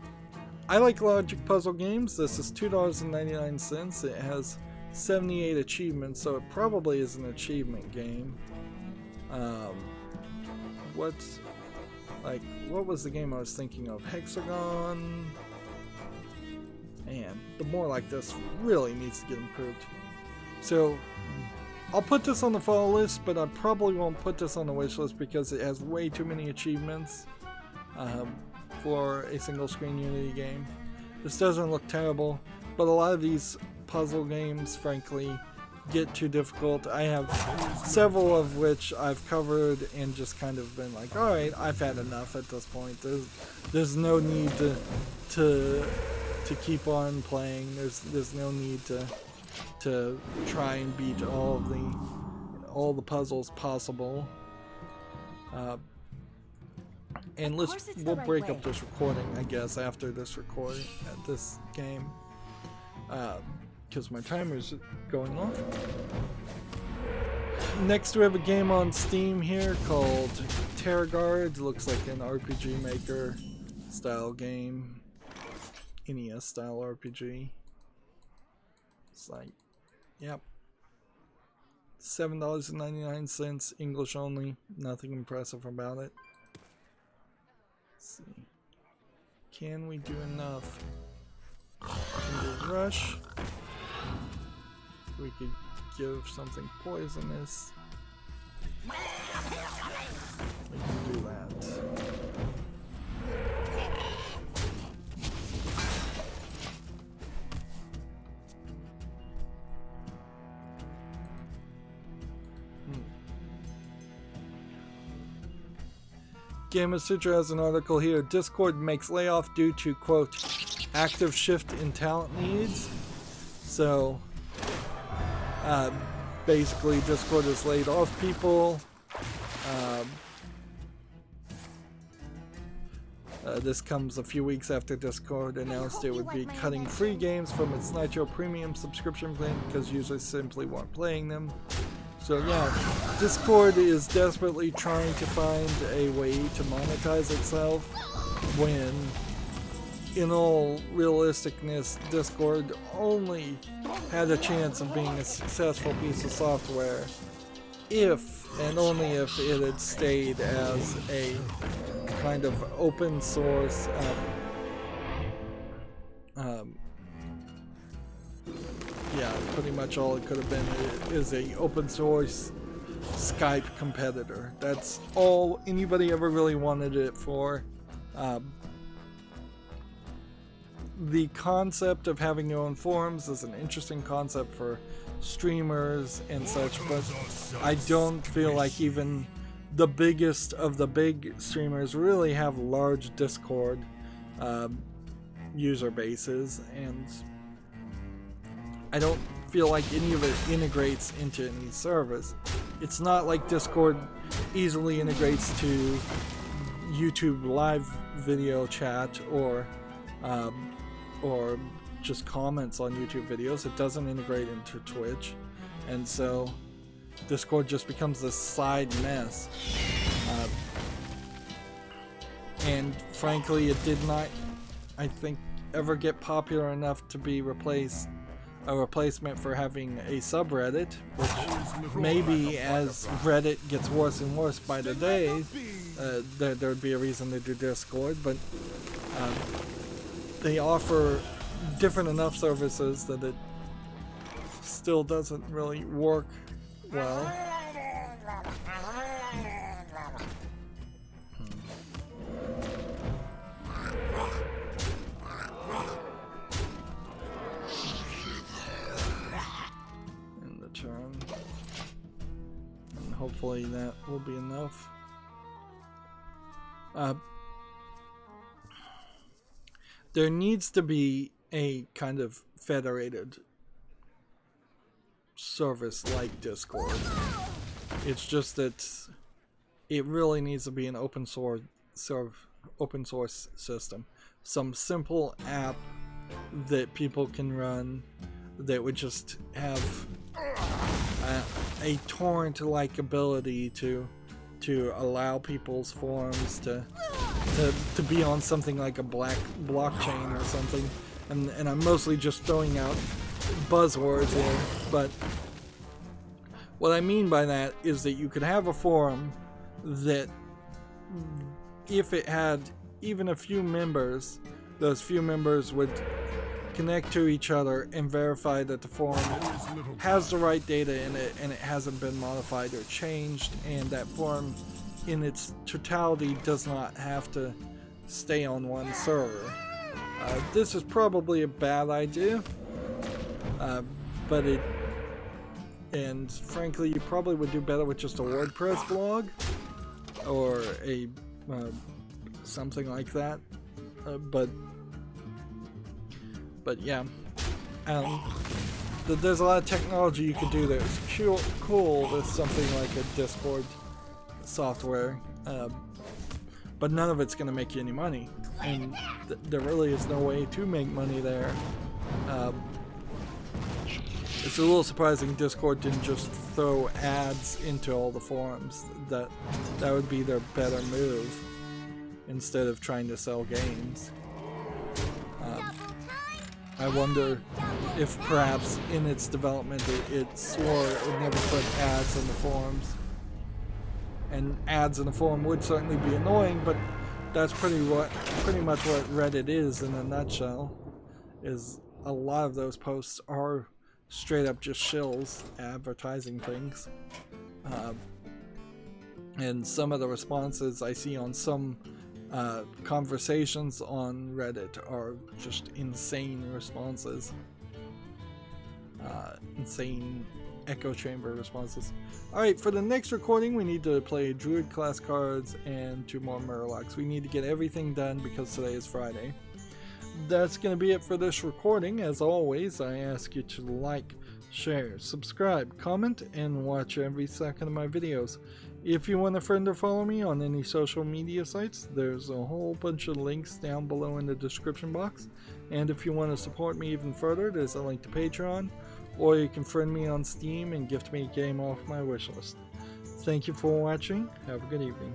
I like logic puzzle games. This is $2.99. It has 78 achievements, so it probably is an achievement game. What was the game I was thinking of? Hexagon? Man, the more like this really needs to get improved. So, I'll put this on the follow list, but I probably won't put this on the wish list because it has way too many achievements for a single screen Unity game. This doesn't look terrible, but a lot of these puzzle games, frankly, get too difficult. I have several of which I've covered and just kind of been like, alright, I've had enough at this point. There's no need to keep on playing. There's no need to try and beat all the puzzles possible. And we'll break up this recording, I guess, after this recording at this game, because my timer's going off. Next, we have a game on Steam here called TerraGuard. Looks like an RPG Maker style game, NES style RPG. It's like, yep, $7.99, English only. Nothing impressive about it. Let's see. Can we do enough? Can we rush? We could give something poisonous. We can do that. Gamma Sutra has an article here. Discord makes layoff due to, quote, active shift in talent needs. So, basically Discord has laid off people. This comes a few weeks after Discord announced it would be cutting free games from its Nitro Premium subscription plan because users simply weren't playing them. So yeah, Discord is desperately trying to find a way to monetize itself when, in all realisticness, Discord only had a chance of being a successful piece of software if, and only if, it had stayed as a kind of open source yeah, pretty much all it could have been is a open source Skype competitor. That's all anybody ever really wanted it for. The concept of having your own forums is an interesting concept for streamers and such, but I don't feel like even the biggest of the big streamers really have large Discord user bases, and I don't feel like any of it integrates into any service. It's not like Discord easily integrates to YouTube live video chat or just comments on YouTube videos. It doesn't integrate into Twitch, and so Discord just becomes this side mess. And frankly, it did not, I think, ever get popular enough to be replaced a replacement for having a subreddit, which maybe as Reddit gets worse and worse by the day, there would be a reason to do Discord, but they offer different enough services that it still doesn't really work well. In the turn. And hopefully that will be enough. There needs to be a kind of federated service like Discord. It's just that it really needs to be an open source system. Some simple app that people can run that would just have a torrent-like ability to allow people's forums to be on something like a blockchain or something. And I'm mostly just throwing out buzzwords here, but what I mean by that is that you could have a forum that, if it had even a few members, those few members would connect to each other and verify that the forum has the right data in it and it hasn't been modified or changed, and that forum in its totality does not have to stay on one server. This is probably a bad idea, but and frankly you probably would do better with just a WordPress blog or a something like that, but yeah, there's a lot of technology you could do that is cool with something like a Discord software, but none of it's going to make you any money, and there really is no way to make money there. It's a little surprising Discord didn't just throw ads into all the forums. That would be their better move instead of trying to sell games. I wonder if perhaps in its development it swore it would never put ads in the forums. And ads in the forum would certainly be annoying, but that's pretty much what Reddit is in a nutshell. Is a lot of those posts are straight up just shills advertising things. And some of the responses I see on some conversations on Reddit are just insane responses. Insane echo chamber responses. Alright, for the next recording we need to play Druid class cards and 2 more Murlocs. We need to get everything done because today is Friday. That's going to be it for this recording. As always, I ask you to like, share, subscribe, comment, and watch every second of my videos. If you want a friend or follow me on any social media sites, there's a whole bunch of links down below in the description box. And if you want to support me even further, there's a link to Patreon, or you can friend me on Steam and gift me a game off my wishlist. Thank you for watching. Have a good evening.